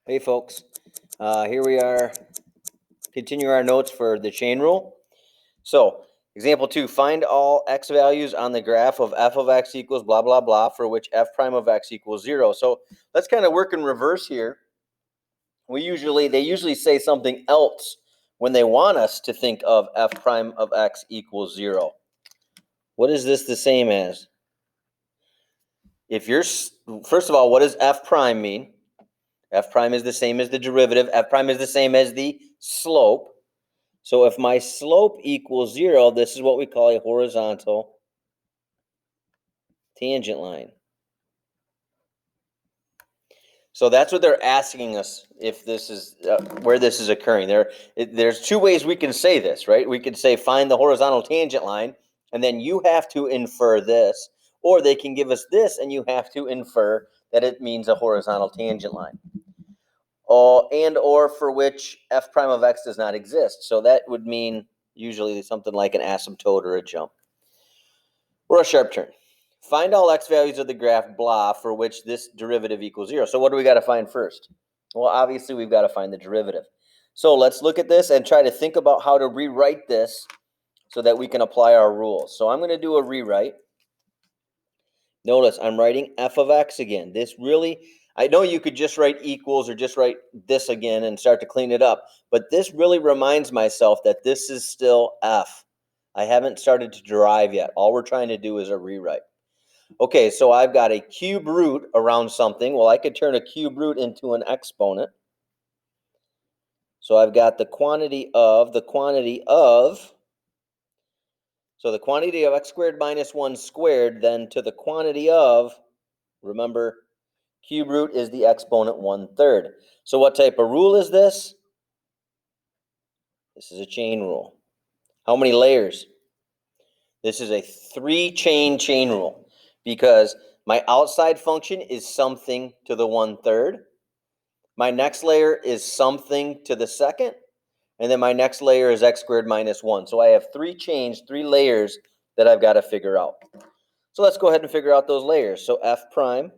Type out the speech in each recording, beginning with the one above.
Hey folks, here we are, continue our notes for the chain rule. So, example 2, find all x values on the graph of f of x equals blah, blah, blah, for which f prime of x equals 0. So, let's kind of work in reverse here. They usually say something else when they want us to think of f prime of x equals 0. What is this the same as? First of all, what does f prime mean? F prime is the same as the derivative. F prime is the same as the slope. So if my slope equals 0, this is what we call a horizontal tangent line. So that's what they're asking us if this is where this is occurring. There's two ways we can say this, right? We could say find the horizontal tangent line, and then you have to infer this. Or they can give us this, and you have to infer that it means a horizontal tangent line. Or for which f prime of x does not exist. So that would mean usually something like an asymptote or a jump. Or a sharp turn. Find all x values of the graph blah for which this derivative equals 0. So what do we got to find first? Well, obviously we've got to find the derivative. So let's look at this and try to think about how to rewrite this so that we can apply our rules. So I'm going to do a rewrite. Notice I'm writing f of x again. I know you could just write equals or just write this again and start to clean it up, but this really reminds myself that this is still f. I haven't started to derive yet. All we're trying to do is a rewrite. Okay, so I've got a cube root around something. Well, I could turn a cube root into an exponent. So I've got the quantity of, so the quantity of x squared minus 1 squared, then to the quantity of, remember, cube root is the exponent 1/3. So what type of rule is this? This is a chain rule. How many layers? This is a 3-chain chain rule because my outside function is something to the 1/3. My next layer is something to the second. And then my next layer is x squared minus 1. So I have 3 chains, 3 layers that I've got to figure out. So let's go ahead and figure out those layers. So f prime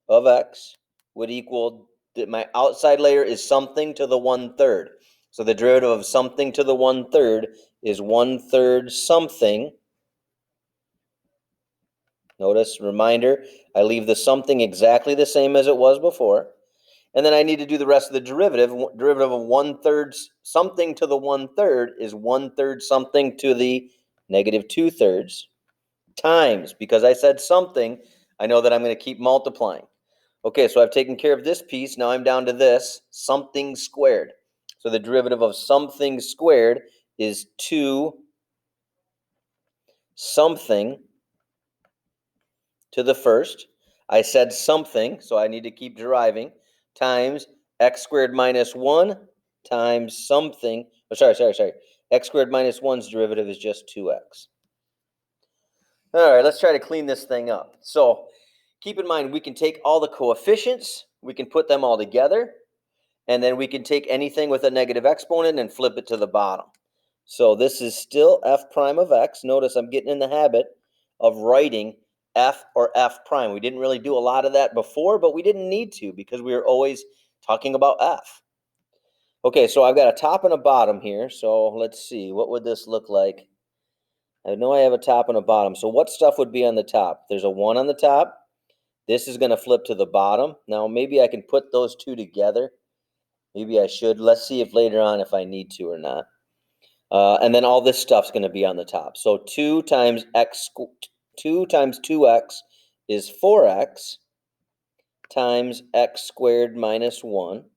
of x would equal, my outside layer is something to the 1/3. So the derivative of something to the 1/3 is 1/3 something. Notice, reminder, I leave the something exactly the same as it was before. And then I need to do the rest of the derivative. Derivative of 1/3 something to the 1/3 is 1/3 something to the negative 2/3 times, because I said something, I know that I'm going to keep multiplying. Okay, so I've taken care of this piece. Now I'm down to this, something squared. So the derivative of something squared is 2 something to the first. I said something, so I need to keep deriving, times x squared minus 1 times something. Oh, sorry. X squared minus 1's derivative is just 2x. All right, let's try to clean this thing up. So keep in mind, we can take all the coefficients, we can put them all together, and then we can take anything with a negative exponent and flip it to the bottom. So this is still f prime of x. Notice I'm getting in the habit of writing f or f prime. We didn't really do a lot of that before, but we didn't need to because we were always talking about f. Okay, so I've got a top and a bottom here. So let's see, what would this look like? I know I have a top and a bottom. So what stuff would be on the top? There's a 1 on the top. This is going to flip to the bottom. Now maybe I can put those two together. Maybe I should. Let's see if later on if I need to or not. And then all this stuff's going to be on the top. So 2 times 2x is 4x times x squared minus 1.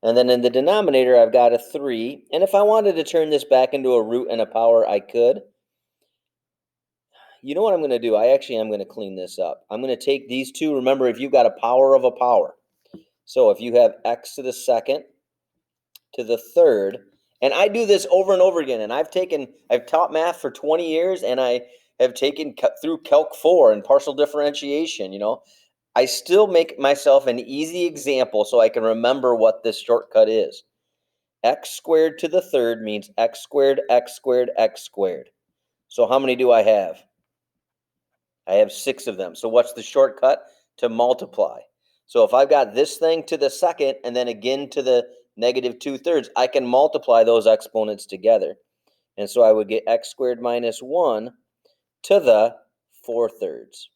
And then in the denominator, I've got a 3. And if I wanted to turn this back into a root and a power, I could. You know what I'm going to do? I actually am going to clean this up. I'm going to take these two. Remember, if you've got a power of a power. So if you have x to the second to the third, and I do this over and over again, and I've taught math for 20 years, and I have taken through Calc 4 and partial differentiation, I still make myself an easy example so I can remember what this shortcut is. X squared to the third means x squared, x squared, x squared. So how many do I have? I have 6 of them. So what's the shortcut? To multiply. So if I've got this thing to the second and then again to the negative 2/3, I can multiply those exponents together. And so I would get x squared minus 1 to the 4/3.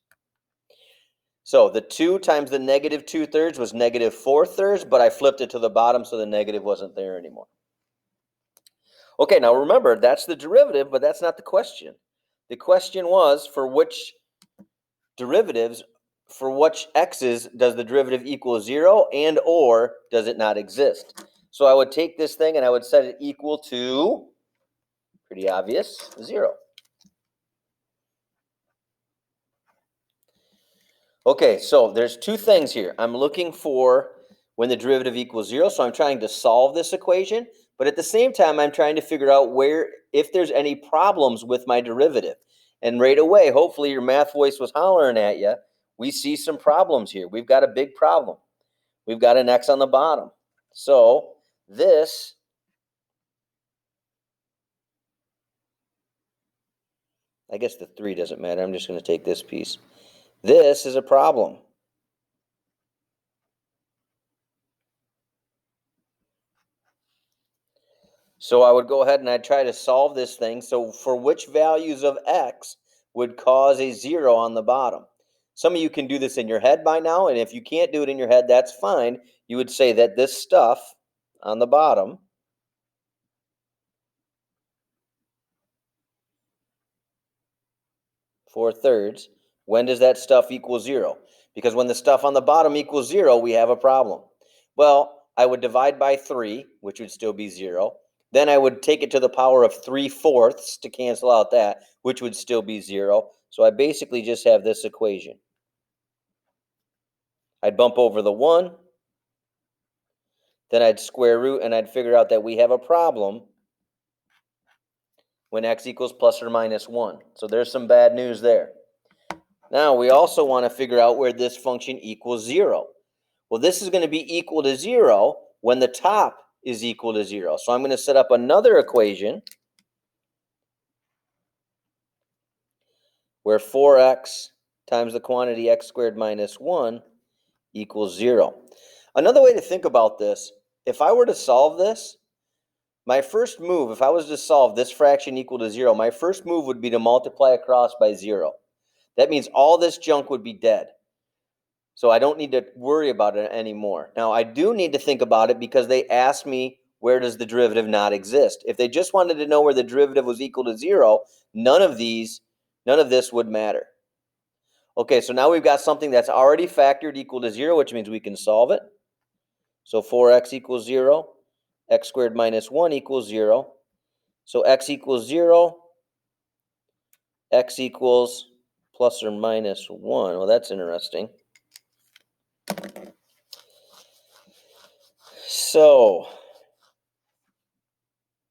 So the 2 times the negative 2/3 was negative 4/3, but I flipped it to the bottom so the negative wasn't there anymore. Okay, now remember, that's the derivative, but that's not the question. The question was for which derivatives, for which x's does the derivative equal 0 and or does it not exist? So I would take this thing and I would set it equal to, pretty obvious, 0. Okay, so there's two things here. I'm looking for when the derivative equals 0, so I'm trying to solve this equation, but at the same time, I'm trying to figure out if there's any problems with my derivative. And right away, hopefully your math voice was hollering at you, we see some problems here. We've got a big problem. We've got an x on the bottom. So this, I guess the 3 doesn't matter. I'm just going to take this piece. This is a problem. So I would go ahead and I'd try to solve this thing. So for which values of x would cause a 0 on the bottom? Some of you can do this in your head by now, and if you can't do it in your head, that's fine. You would say that this stuff on the bottom (4/3), when does that stuff equal 0? Because when the stuff on the bottom equals 0, we have a problem. Well, I would divide by 3, which would still be 0. Then I would take it to the power of 3/4 to cancel out that, which would still be 0. So I basically just have this equation. I'd bump over the 1, then I'd square root, and I'd figure out that we have a problem when x equals plus or minus 1. So there's some bad news there. Now we also want to figure out where this function equals 0. Well, this is going to be equal to 0 when the top is equal to 0. So I'm going to set up another equation where 4x times the quantity x squared minus 1 equals 0. Another way to think about this, if I were to solve this, my first move, if I was to solve this fraction equal to 0, my first move would be to multiply across by 0. That means all this junk would be dead. So I don't need to worry about it anymore. Now, I do need to think about it because they asked me, where does the derivative not exist? If they just wanted to know where the derivative was equal to 0, none of this would matter. Okay, so now we've got something that's already factored equal to 0, which means we can solve it. So 4x equals 0, x squared minus 1 equals 0. So x equals 0, x equals plus or minus 1. Well, that's interesting. So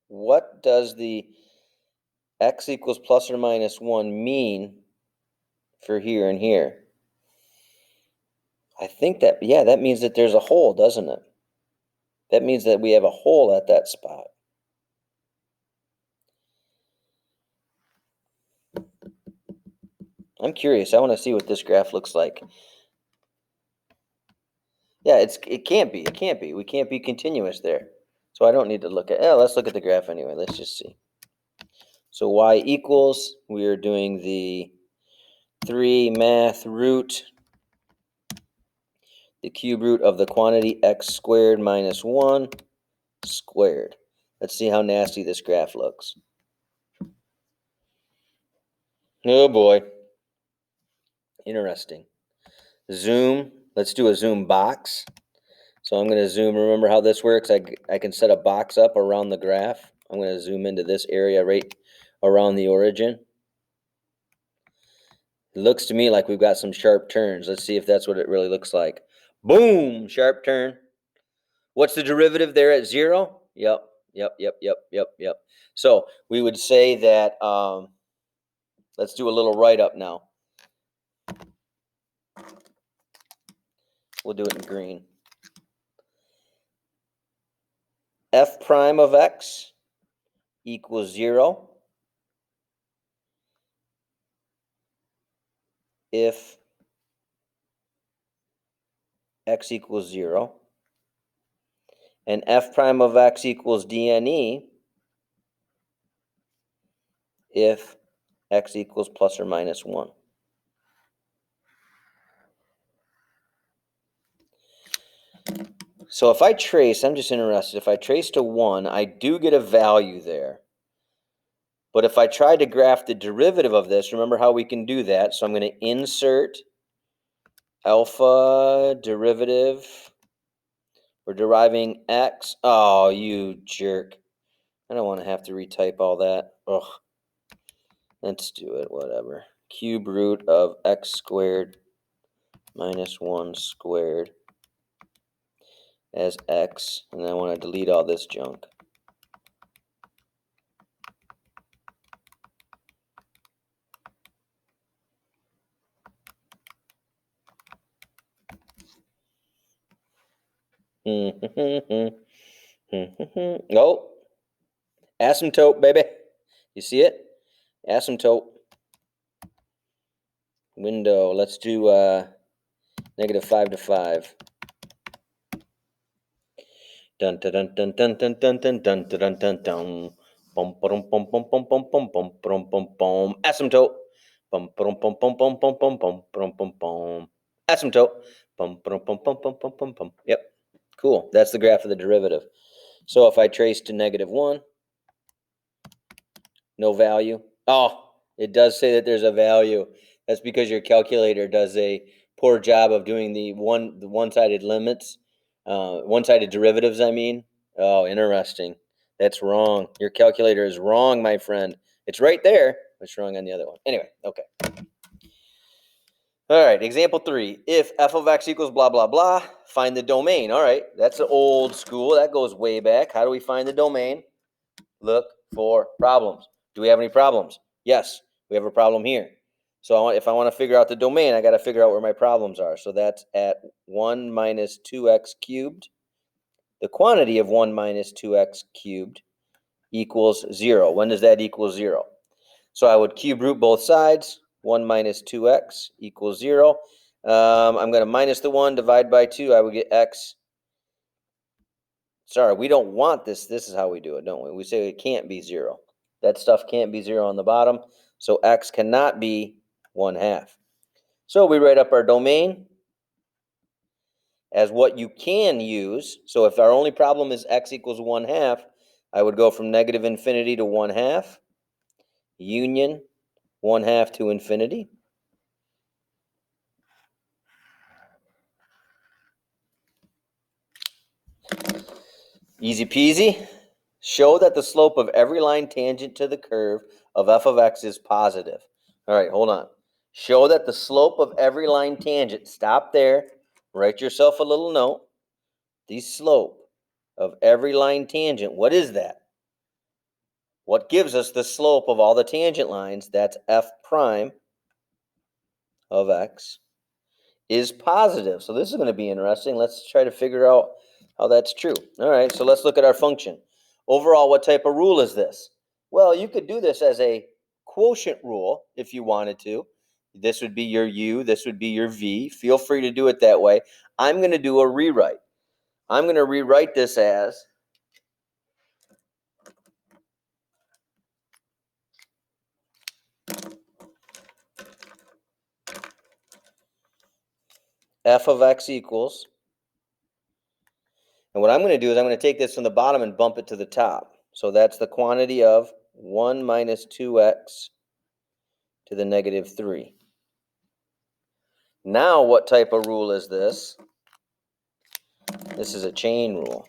what does the x equals plus or minus 1 mean for here and here? I think that, yeah, that means that there's a hole, doesn't it? That means that we have a hole at that spot. I'm curious. I want to see what this graph looks like. Yeah, it can't be. It can't be. We can't be continuous there. So I don't need to look at, let's look at the graph anyway. Let's just see. So y equals, we are doing the 3 math root, the cube root of the quantity x squared minus 1 squared. Let's see how nasty this graph looks. Oh boy. Interesting. Zoom. Let's do a zoom box. So I'm going to zoom. Remember how this works? I can set a box up around the graph. I'm going to zoom into this area right around the origin. It looks to me like we've got some sharp turns. Let's see if that's what it really looks like. Boom! Sharp turn. What's the derivative there at 0? Yep. So we would say that, let's do a little write-up now. We'll do it in green. F prime of x equals 0 if x equals 0, and f prime of x equals dne if x equals plus or minus 1. So if I trace, I'm just interested, if I trace to 1, I do get a value there. But if I try to graph the derivative of this, remember how we can do that. So I'm going to insert alpha derivative. We're deriving x. Oh, you jerk. I don't want to have to retype all that. Ugh. Let's do it, whatever. Cube root of x squared minus 1 squared as x. And then I want to delete all this junk. Oh, asymptote, baby. You see it? Asymptote. Window. Let's do negative 5 to 5. Dun dun dun dun dun dun dun dun dun dun dun dun. Bum bum bum bum bum bum bum bum bum bum bum. Asymptote. Bum bum bum bum bum bum bum bum bum bum bum. Asymptote. Bum bum bum bum bum bum bum bum. Yep. Cool. That's the graph of the derivative. So if I trace to negative 1, no value. Oh, it does say that there's a value. That's because your calculator does a poor job of doing the one-sided limits, one-sided derivatives, I mean. Oh, interesting. That's wrong. Your calculator is wrong, my friend. It's right there, but it's wrong on the other one. Anyway, okay. All right, example 3. If f of x equals blah, blah, blah, find the domain. All right, that's old school. That goes way back. How do we find the domain? Look for problems. Do we have any problems? Yes, we have a problem here. So if I want to figure out the domain, I got to figure out where my problems are. So that's at 1 minus 2x cubed. The quantity of 1 minus 2x cubed equals 0. When does that equal 0? So I would cube root both sides. 1 minus 2x equals 0. I'm going to minus the 1, divide by 2. I would get x. Sorry, we don't want this. This is how we do it, don't we? We say it can't be 0. That stuff can't be 0 on the bottom. So x cannot be 1/2. So we write up our domain as what you can use. So if our only problem is x equals 1/2, I would go from negative infinity to 1/2, union 1/2 to infinity. Easy peasy. Show that the slope of every line tangent to the curve of f of x is positive. All right, hold on. Show that the slope of every line tangent, stop there, write yourself a little note. The slope of every line tangent, what is that? What gives us the slope of all the tangent lines, that's f prime of x, is positive. So this is going to be interesting. Let's try to figure out how that's true. All right, so let's look at our function. Overall, what type of rule is this? Well, you could do this as a quotient rule if you wanted to. This would be your u, this would be your v. Feel free to do it that way. I'm going to do a rewrite. I'm going to rewrite this as f of x equals, and what I'm going to do is I'm going to take this from the bottom and bump it to the top. So that's the quantity of 1 minus 2x to the negative 3. Now what type of rule is this? This is a chain rule.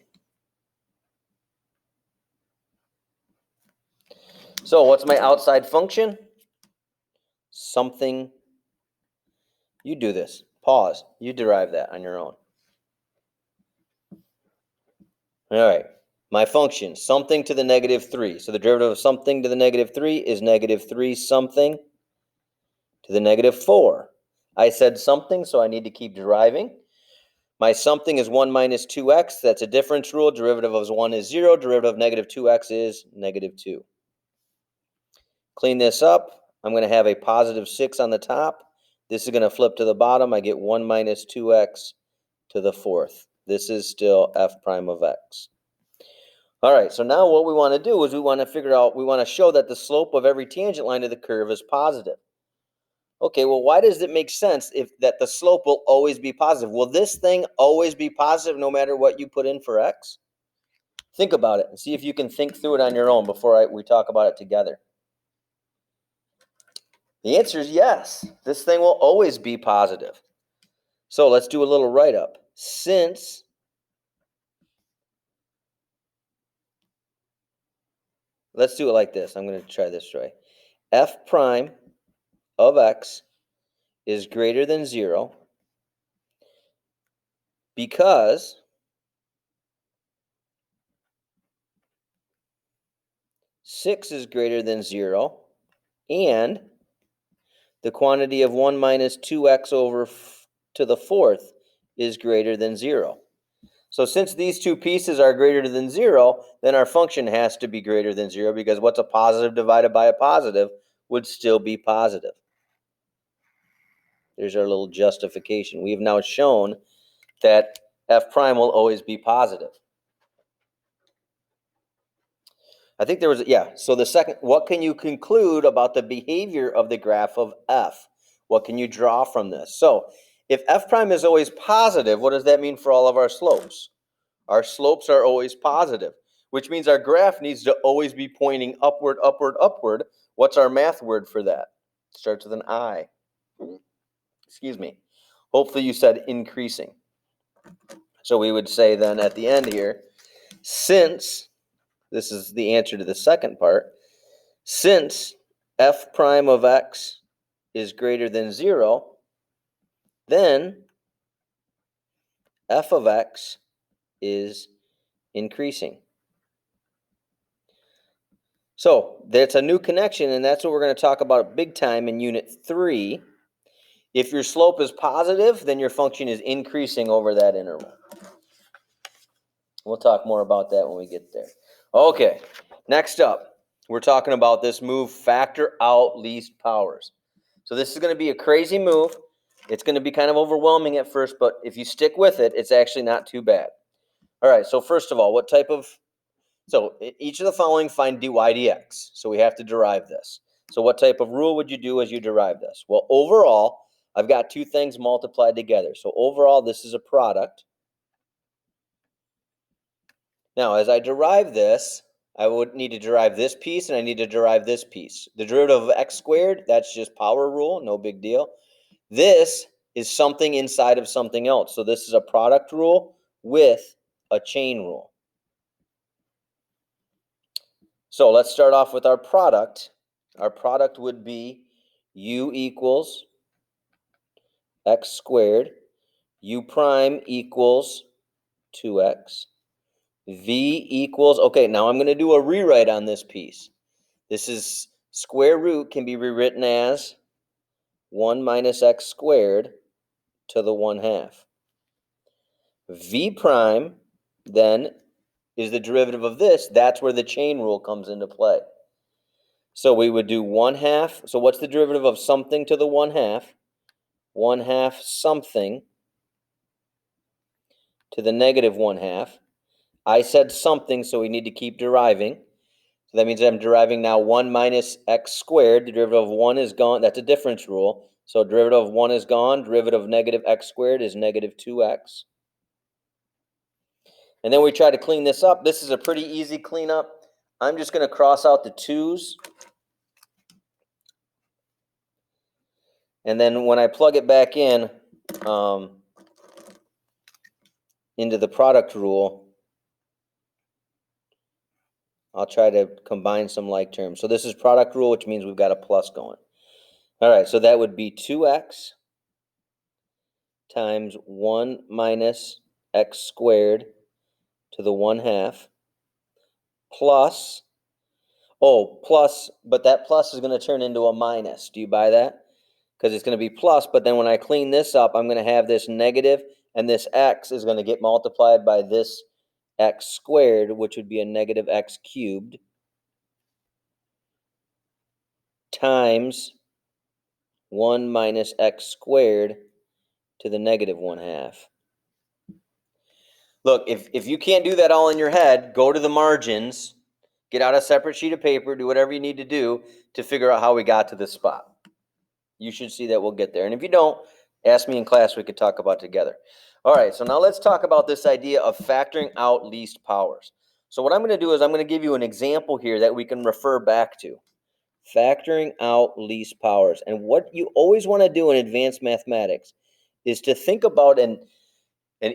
So what's my outside function? Something. You do this. Pause. You derive that on your own. All right. My function, something to the negative 3. So the derivative of something to the negative 3 is negative 3 something to the negative 4. I said something, so I need to keep deriving. My something is 1 minus 2x. That's a difference rule. Derivative of 1 is 0. Derivative of negative 2x is negative 2. Clean this up. I'm going to have a positive 6 on the top. This is going to flip to the bottom. I get 1 minus 2x to the fourth. This is still f prime of x. All right, so now what we want to do is we want to show that the slope of every tangent line of the curve is positive. Okay, well, why does it make sense if that the slope will always be positive? Will this thing always be positive no matter what you put in for x? Think about it and see if you can think through it on your own before we talk about it together. The answer is yes. This thing will always be positive. So let's do a little write-up. Since let's do it like this. I'm going to try this way. F prime of x is greater than 0 because six is greater than 0 and the quantity of 1 minus 2x over to the fourth is greater than 0. So since these two pieces are greater than 0, then our function has to be greater than 0 because what's a positive divided by a positive would still be positive. There's our little justification. We have now shown that f prime will always be positive. I think there was, yeah. So the second, what can you conclude about the behavior of the graph of f? What can you draw from this? So if f prime is always positive, what does that mean for all of our slopes? Our slopes are always positive, which means our graph needs to always be pointing upward, upward, upward. What's our math word for that? It starts with an I. Excuse me. Hopefully you said increasing. So we would say then at the end here, since, this is the answer to the second part, since f prime of x is greater than 0, then f of x is increasing. So that's a new connection, and that's what we're going to talk about big time in Unit 3. If your slope is positive, then your function is increasing over that interval. We'll talk more about that when we get there. Okay, next up, we're talking about this move, factor out least powers. So this is going to be a crazy move. It's going to be kind of overwhelming at first, but if you stick with it, it's actually not too bad. All right, so first of all, so each of the following find dy dx. So we have to derive this. So what type of rule would you do as you derive this? Well, overall, I've got two things multiplied together. So overall, this is a product. Now, as I derive this, I would need to derive this piece, and I need to derive this piece. The derivative of x squared, that's just power rule, no big deal. This is something inside of something else. So this is a product rule with a chain rule. So let's start off with our product. Our product would be u equals x squared, u prime equals 2x, v equals, okay, now I'm going to do a rewrite on this piece. This is square root can be rewritten as 1 minus x squared to the 1/2. V prime then is the derivative of this. That's where the chain rule comes into play. So we would do 1/2. So what's the derivative of something to the 1/2? 1/2 something to the negative 1/2. I said something, so we need to keep deriving. So that means I'm deriving now 1 minus x squared. The derivative of 1 is gone. That's a difference rule. So derivative of 1 is gone. Derivative of negative x squared is negative 2x. And then we try to clean this up. This is a pretty easy cleanup. I'm just going to cross out the 2's. And then when I plug it back in into the product rule, I'll try to combine some like terms. So this is product rule, which means we've got a plus going. All right, so that would be 2x times 1 minus x squared to the 1/2 plus, but that plus is going to turn into a minus. Do you buy that? Because it's going to be plus, but then when I clean this up, I'm going to have this negative, and this x is going to get multiplied by this x squared, which would be a negative x cubed, times 1 minus x squared to the negative 1/2. Look, if you can't do that all in your head, go to the margins, get out a separate sheet of paper, do whatever you need to do to figure out how we got to this spot. You should see that we'll get there. And if you don't, ask me in class, we could talk about it together. All right, so now let's talk about this idea of factoring out least powers. So what I'm going to do is I'm going to give you an example here that we can refer back to. Factoring out least powers. And what you always want to do in advanced mathematics is to think about an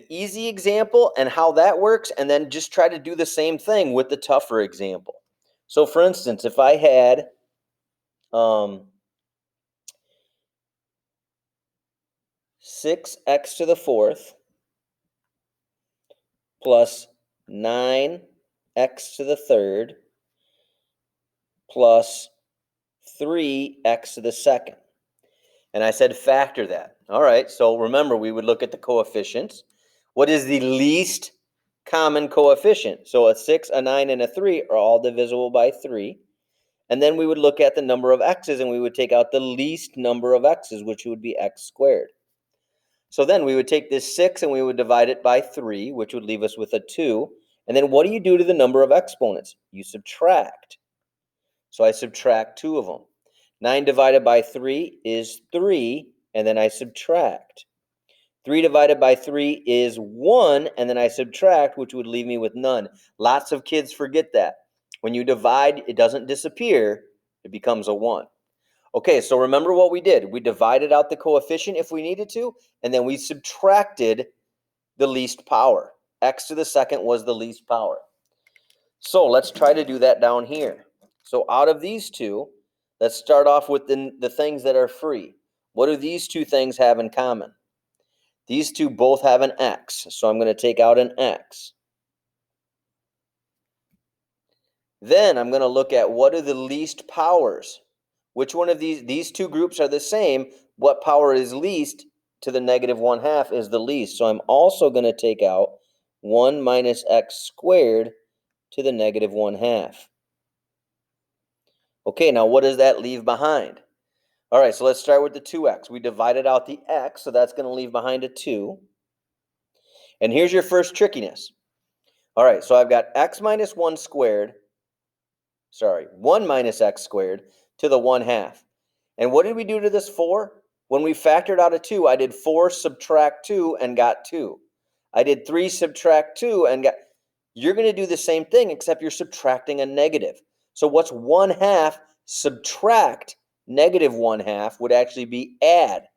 easy example and how that works, and then just try to do the same thing with the tougher example. So for instance, if I had 6x to the fourth plus 9x to the third plus 3x to the second. And I said factor that. All right, so remember, we would look at the coefficients. What is the least common coefficient? So a 6, a 9, and a 3 are all divisible by 3. And then we would look at the number of x's, and we would take out the least number of x's, which would be x squared. So then we would take this 6 and we would divide it by 3, which would leave us with a 2. And then what do you do to the number of exponents? You subtract. So I subtract 2 of them. 9 divided by 3 is 3, and then I subtract. 3 divided by 3 is 1, and then I subtract, which would leave me with none. Lots of kids forget that. When you divide, it doesn't disappear. It becomes a 1. Okay, so remember what we did. We divided out the coefficient if we needed to, and then we subtracted the least power. X to the second was the least power. So let's try to do that down here. So out of these two, let's start off with the things that are free. What do these two things have in common? These two both have an x, so I'm going to take out an x. Then I'm going to look at what are the least powers. Which one of these two groups are the same? What power is least to the negative 1/2 is the least. So I'm also going to take out 1 minus x squared to the negative 1/2. Okay, now what does that leave behind? All right, so let's start with the 2x. We divided out the x, so that's going to leave behind a 2. And here's your first trickiness. All right, so I've got x minus 1 squared, 1 minus x squared to the 1/2. And what did we do to this 4? When we factored out a 2, I did 4 subtract 2 and got 2. I did 3 subtract 2 and got... You're going to do the same thing, except you're subtracting a negative. So what's 1/2 subtract negative 1/2 would actually be add.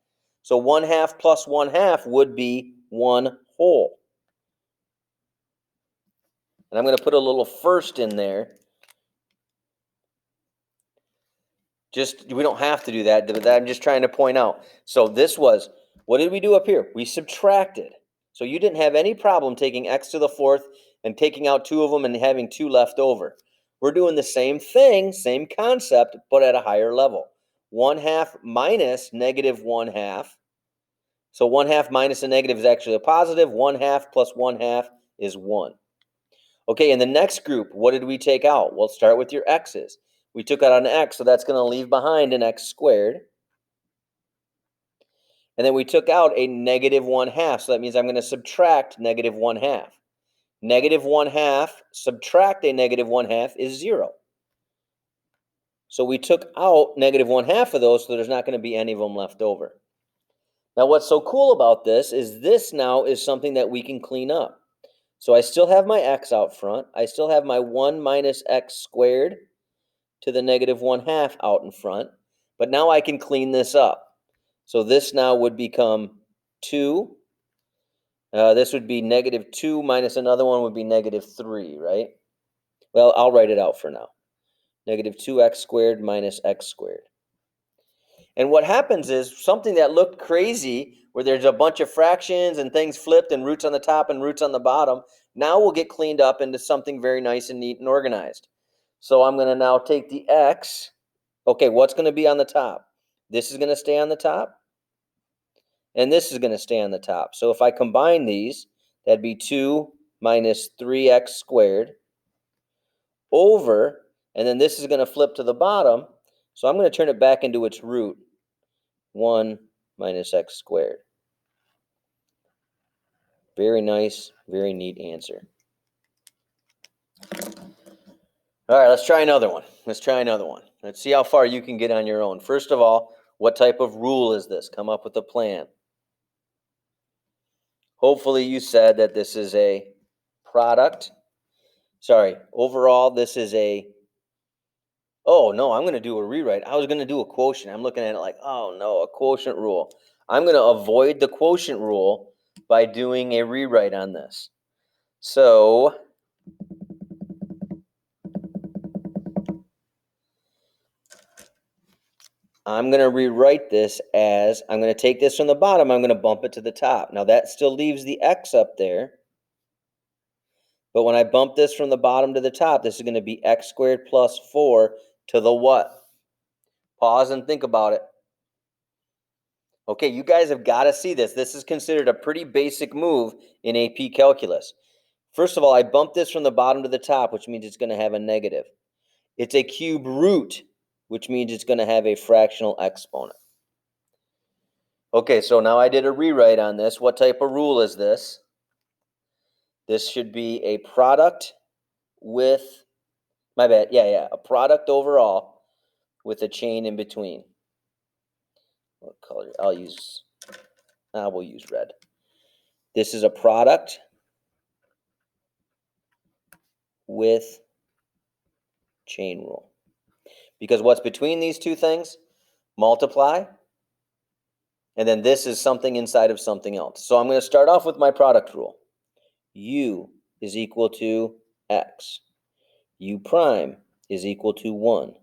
So 1/2 plus 1/2 would be 1 whole. And I'm going to put a little first in there. We don't have to do that, but I'm just trying to point out. So this was, what did we do up here? We subtracted. So you didn't have any problem taking x to the fourth and taking out 2 of them and having 2 left over. We're doing the same thing, same concept, but at a higher level. 1/2 minus negative 1/2. So 1/2 minus a negative is actually a positive. 1/2 plus 1/2 is 1. Okay, in the next group, what did we take out? Well, start with your x's. We took out an x, so that's going to leave behind an x squared. And then we took out a negative 1/2, so that means I'm going to subtract negative 1/2. Negative 1/2 subtract a negative 1/2 is 0. So we took out negative 1/2 of those, so there's not going to be any of them left over. Now what's so cool about this now is something that we can clean up. So I still have my x out front. I still have my 1 minus x squared to the negative 1/2 out in front. But now I can clean this up. So this now would become 2. This would be negative 2 minus another one would be negative 3, right? Well, I'll write it out for now. Negative 2x squared minus x squared. And what happens is something that looked crazy, where there's a bunch of fractions and things flipped and roots on the top and roots on the bottom, now will get cleaned up into something very nice and neat and organized. So I'm going to now take the x. Okay, what's going to be on the top? This is going to stay on the top. And this is going to stay on the top. So if I combine these, that'd be 2 minus 3x squared over, and then this is going to flip to the bottom. So I'm going to turn it back into its root, 1 minus x squared. Very nice, very neat answer. All right, let's try another one. Let's see how far you can get on your own. First of all, what type of rule is this? Come up with a plan. Hopefully you said that this is a product. Sorry, overall this is a, oh no, I'm going to do a rewrite. I was going to do a quotient. I'm looking at it like, oh no, a quotient rule. I'm going to avoid the quotient rule by doing a rewrite on this. So I'm going to rewrite this as, I'm going to take this from the bottom, I'm going to bump it to the top. Now that still leaves the x up there. But when I bump this from the bottom to the top, this is going to be x squared plus 4 to the what? Pause and think about it. Okay, you guys have got to see this. This is considered a pretty basic move in AP Calculus. First of all, I bumped this from the bottom to the top, which means it's going to have a negative. It's a cube root, which means it's going to have a fractional exponent. Okay, so now I did a rewrite on this. What type of rule is this? This should be a product with, my bad, a product overall with a chain in between. What color? We'll use red. This is a product with chain rule. Because what's between these two things? Multiply. And then this is something inside of something else. So I'm going to start off with my product rule. U is equal to x. U prime is equal to 1.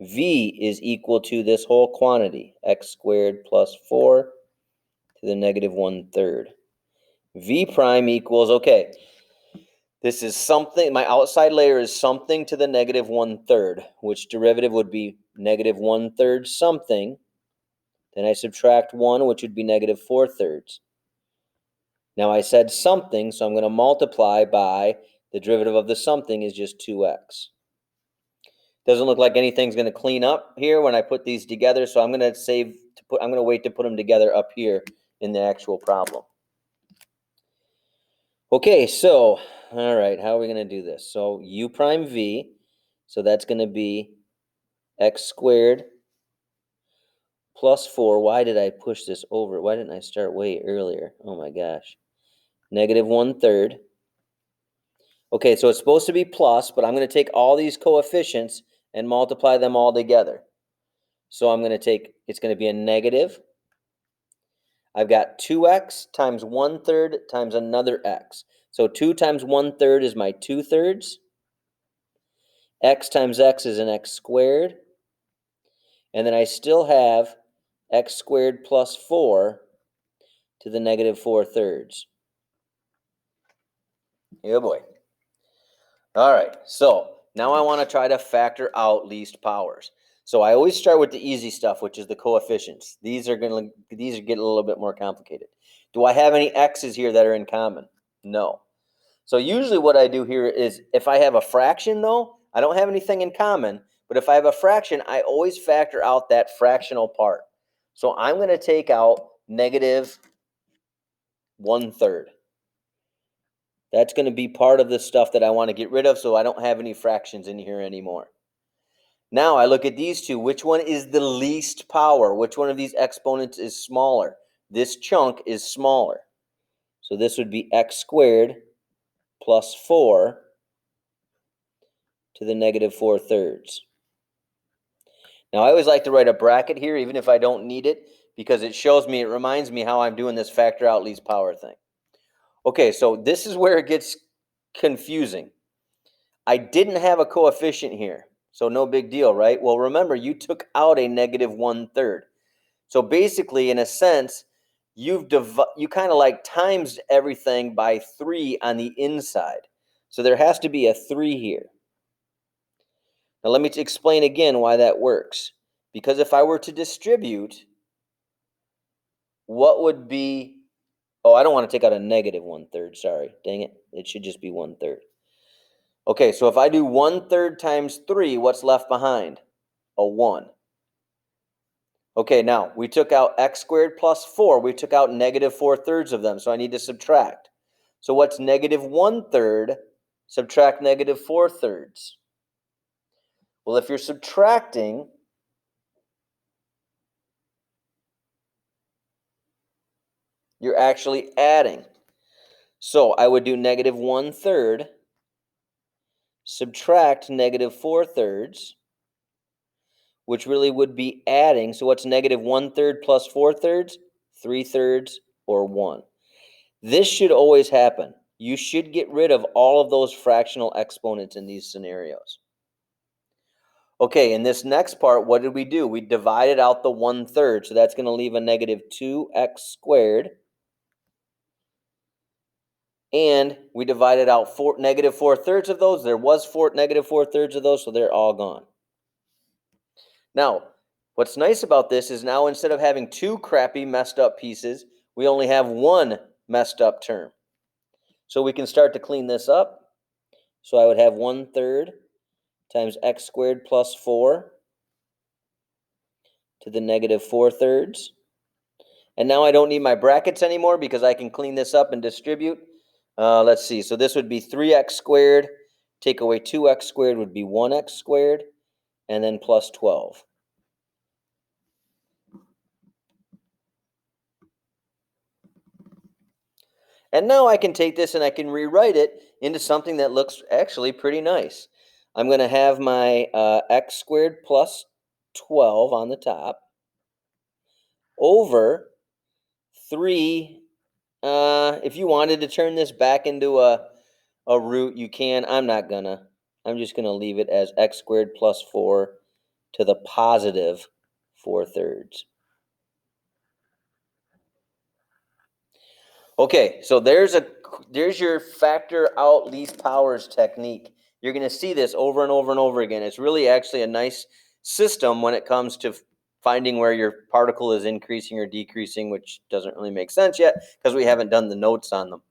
V is equal to this whole quantity, x squared plus 4 to the negative 1/3. V prime equals, okay, this is something, my outside layer is something to the negative 1/3, which derivative would be negative 1/3 something. Then I subtract 1, which would be negative 4/3. Now I said something, so I'm going to multiply by the derivative of the something is just 2x. Doesn't look like anything's going to clean up here when I put these together, so I'm going to wait to put them together up here in the actual problem. Okay, so, all right, how are we going to do this? So u prime v, so that's going to be x squared plus 4. Why did I push this over? Why didn't I start way earlier? Oh my gosh. Negative 1/3. Okay, so it's supposed to be plus, but I'm going to take all these coefficients and multiply them all together. So I'm going to take, it's going to be a negative. I've got 2x times 1/3 times another x. So 2 times 1/3 is my 2/3. X times x is an x squared. And then I still have x squared plus 4 to the negative 4/3. Yeah, boy. All right, so now I want to try to factor out least powers. So I always start with the easy stuff, which is the coefficients. These are getting a little bit more complicated. Do I have any x's here that are in common? No. So usually what I do here is if I have a fraction, though, I don't have anything in common, but if I have a fraction, I always factor out that fractional part. So I'm going to take out negative 1/3. That's going to be part of the stuff that I want to get rid of, so I don't have any fractions in here anymore. Now I look at these two. Which one is the least power? Which one of these exponents is smaller? This chunk is smaller. So this would be x squared plus 4 to the negative 4/3. Now I always like to write a bracket here, even if I don't need it, because it reminds me how I'm doing this factor out least power thing. Okay, so this is where it gets confusing. I didn't have a coefficient here, so no big deal, right? Well, remember, you took out a negative 1/3. So basically, in a sense, you kind of like times everything by 3 on the inside. So there has to be a 3 here. Now let me explain again why that works. Because if I were to distribute, what would be, oh, I don't want to take out a negative 1/3, sorry. Dang it, it should just be 1/3. Okay, so if I do 1/3 times 3, what's left behind? A 1. Okay, now we took out x squared plus 4. We took out negative 4/3 of them, so I need to subtract. So what's negative 1/3 subtract negative 4/3? Well, if you're subtracting, you're actually adding. So I would do negative 1/3 subtract negative 4/3, which really would be adding. So what's negative 1/3 plus 4/3? 3/3 or 1. This should always happen. You should get rid of all of those fractional exponents in these scenarios. Okay, in this next part, what did we do? We divided out the 1/3, so that's going to leave a negative 2x squared. And we divided out negative 4/3 of those. There was negative 4/3 of those, so they're all gone. Now, what's nice about this is now instead of having two crappy messed up pieces, we only have one messed up term. So we can start to clean this up. So I would have 1/3 times x squared plus 4 to the negative 4/3. And now I don't need my brackets anymore because I can clean this up and distribute. Let's see. So this would be 3x squared. Take away 2x squared would be 1x squared. And then plus 12. And now I can take this and I can rewrite it into something that looks actually pretty nice. I'm going to have my x squared plus 12 on the top over 3. If you wanted to turn this back into a root, you can. I'm not going to. I'm just going to leave it as x squared plus 4 to the positive 4/3. Okay, so there's your factor out least powers technique. You're going to see this over and over and over again. It's really actually a nice system when it comes to finding where your particle is increasing or decreasing, which doesn't really make sense yet because we haven't done the notes on them.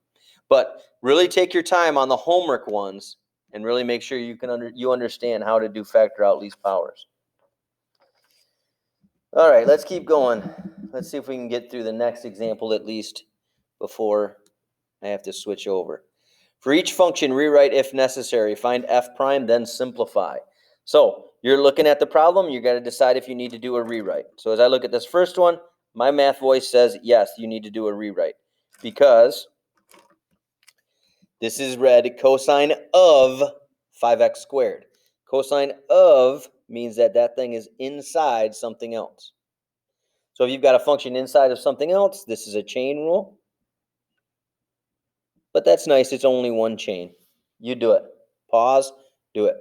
But really take your time on the homework ones and really make sure you understand how to do factor out least powers. All right, let's keep going. Let's see if we can get through the next example at least before I have to switch over. For each function, rewrite if necessary. Find f prime, then simplify. So you're looking at the problem. You got to decide if you need to do a rewrite. So as I look at this first one, my math voice says, yes, you need to do a rewrite because this is read cosine of 5x squared. Cosine of means that that thing is inside something else. So if you've got a function inside of something else, this is a chain rule. But that's nice. It's only one chain. You do it. Pause. Do it.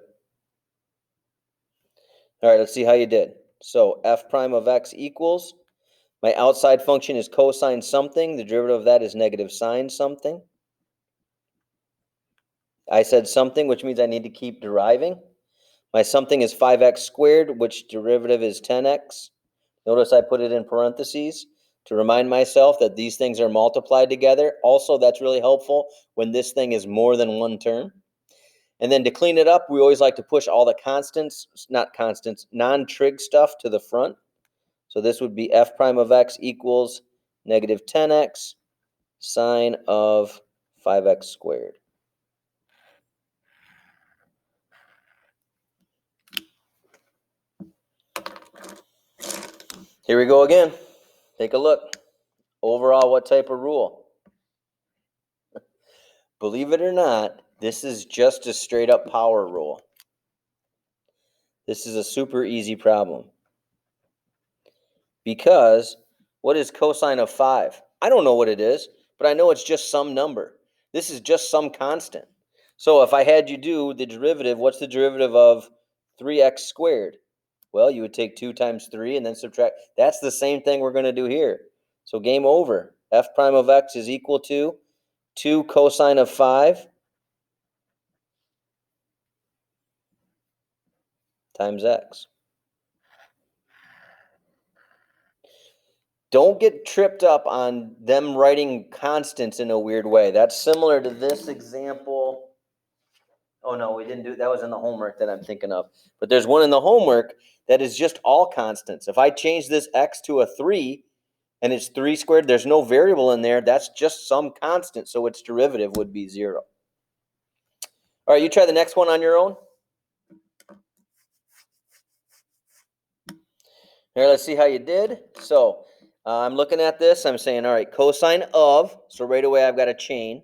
All right, let's see how you did. So f prime of x equals, my outside function is cosine something. The derivative of that is negative sine something. I said something, which means I need to keep deriving. My something is 5x squared, which derivative is 10x. Notice I put it in parentheses to remind myself that these things are multiplied together. Also, that's really helpful when this thing is more than one term. And then to clean it up, we always like to push all the non-trig stuff to the front. So this would be f prime of x equals negative 10x sine of 5x squared. Here we go again. Take a look. Overall, what type of rule? Believe it or not, this is just a straight up power rule. This is a super easy problem. Because what is cosine of 5? I don't know what it is, but I know it's just some number. This is just some constant. So if I had you do the derivative, what's the derivative of 3x squared? Well, you would take 2 times 3 and then subtract. That's the same thing we're going to do here. So game over. F prime of x is equal to 2 cosine of 5 times x. Don't get tripped up on them writing constants in a weird way. That's similar to this example. Oh, no, we didn't do that. Was in the homework that I'm thinking of. But there's one in the homework that is just all constants. If I change this x to a 3 and it's 3 squared. There's no variable in there. That's just some constant, so its derivative would be 0. All right, you try the next one on your own. Here, let's see how you did. So I'm looking at this. I'm saying, all right, cosine of. So right away I've got a chain.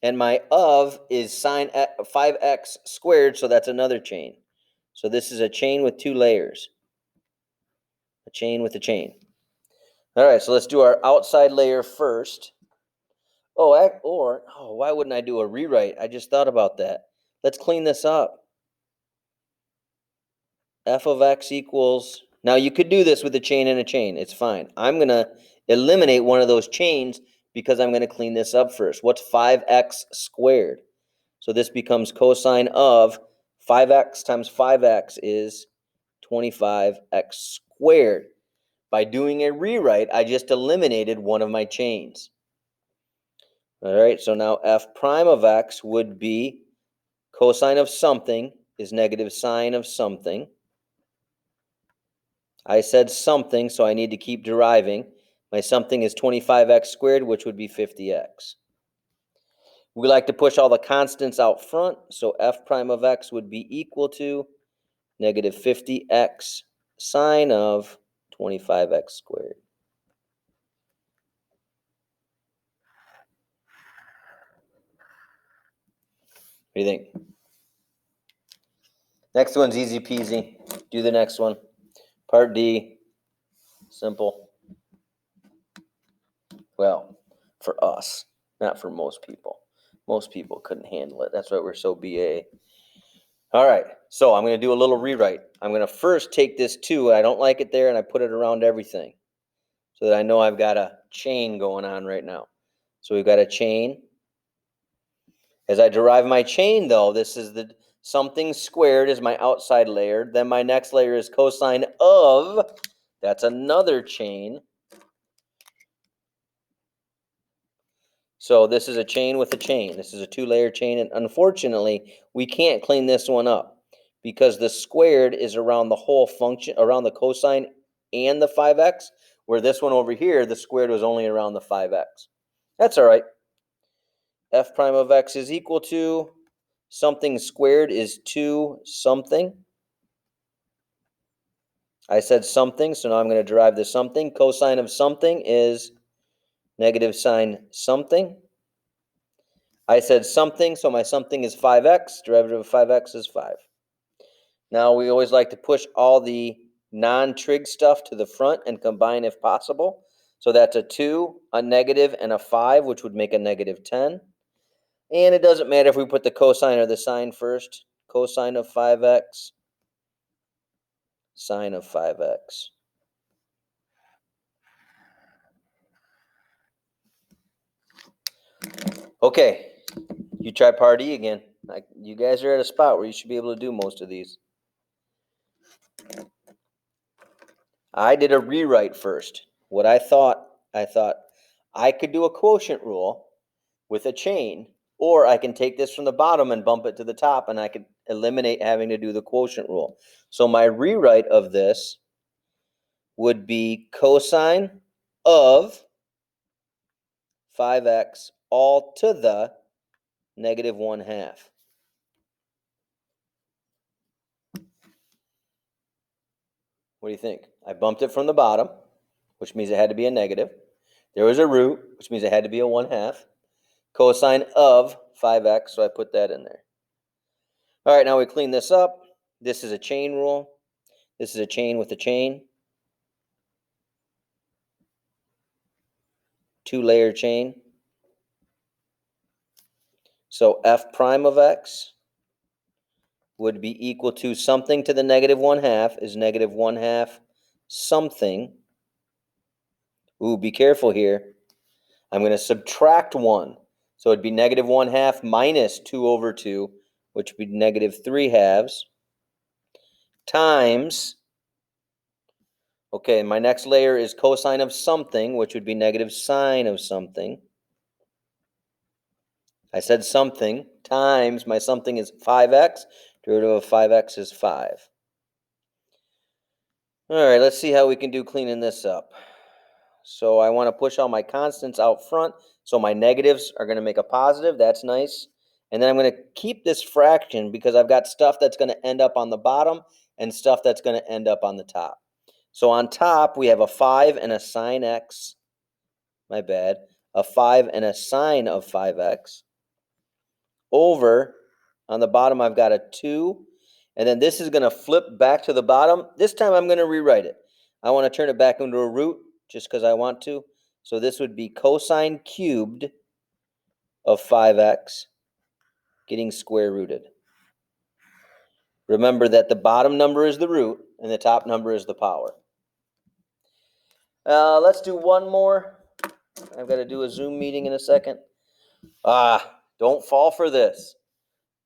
And my of is sine 5x squared, so that's another chain. So this is a chain with 2 layers. A chain with a chain. All right, so let's do our outside layer first. Why wouldn't I do a rewrite? I just thought about that. Let's clean this up. F of x equals, now you could do this with a chain and a chain. It's fine. I'm going to eliminate one of those chains because I'm going to clean this up first. What's 5x squared? So this becomes cosine of 5x times 5x is 25x squared. By doing a rewrite, I just eliminated one of my chains. All right, so now f prime of x would be cosine of something is negative sine of something. I said something, so I need to keep deriving. My something is 25x squared, which would be 50x. We like to push all the constants out front, so f prime of x would be equal to negative 50x sine of 25x squared. What do you think? Next one's easy peasy. Do the next one. Part D, simple. Well, for us, not for most people. Most people couldn't handle it. That's why we're so BA. All right, so I'm going to do a little rewrite. I'm going to first take this 2, I don't like it there, and I put it around everything so that I know I've got a chain going on right now. So we've got a chain. As I derive my chain, though, this is the something squared is my outside layer. Then my next layer is cosine of, that's another chain. So this is a chain with a chain. This is a 2-layer chain, and unfortunately, we can't clean this one up because the squared is around the whole function, around the cosine and the 5x, where this one over here, the squared was only around the 5x. That's all right. F prime of x is equal to something squared is 2 something. I said something, so now I'm going to derive the something. Cosine of something is negative sine something. I said something, so my something is 5x. Derivative of 5x is 5. Now we always like to push all the non-trig stuff to the front and combine if possible. So that's a 2, a negative, and a 5, which would make a negative 10. And it doesn't matter if we put the cosine or the sine first. Cosine of 5x, sine of 5x. Okay, you try part E again. You guys are at a spot where you should be able to do most of these. I did a rewrite first. What I thought I could do a quotient rule with a chain, or I can take this from the bottom and bump it to the top, and I could eliminate having to do the quotient rule. So my rewrite of this would be cosine of 5x all to the negative 1/2. What do you think? I bumped it from the bottom, which means it had to be a negative. There was a root, which means it had to be a 1/2. Cosine of 5x, so I put that in there. All right, now we clean this up. This is a chain rule. This is a chain with a chain. 2-layer chain. So f prime of x would be equal to something to the negative 1/2 is negative 1/2 something. Ooh, be careful here. I'm going to subtract 1. So it'd be negative 1/2 minus 2 over 2, which would be negative 3/2 times, okay, my next layer is cosine of something, which would be negative sine of something. I said something times my something is 5x. Derivative of 5x is 5. All right, let's see how we can do cleaning this up. So I want to push all my constants out front. So my negatives are going to make a positive. That's nice. And then I'm going to keep this fraction because I've got stuff that's going to end up on the bottom and stuff that's going to end up on the top. So on top, we have a 5 and a sine x. My bad. A 5 and a sine of 5x. Over on the bottom, I've got a 2. And then this is going to flip back to the bottom. This time I'm going to rewrite it. I want to turn it back into a root just because I want to. So this would be cosine cubed of 5x getting square rooted. Remember that the bottom number is the root and the top number is the power. Let's do one more. I've got to do a Zoom meeting in a second. Don't fall for this.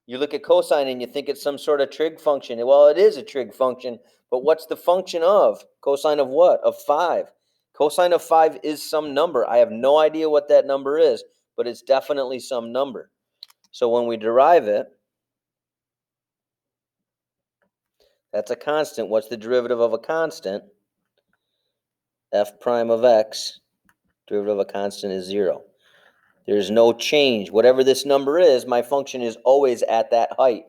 You look at cosine and you think it's some sort of trig function. Well, it is a trig function, but what's the function of? Cosine of what? Of 5. Cosine of 5 is some number. I have no idea what that number is, but it's definitely some number. So when we derive it, that's a constant. What's the derivative of a constant? F prime of x, derivative of a constant is 0. There's no change. Whatever this number is, my function is always at that height.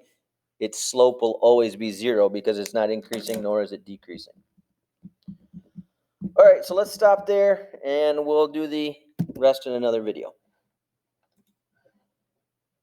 Its slope will always be 0 because it's not increasing nor is it decreasing. All right, so let's stop there and we'll do the rest in another video.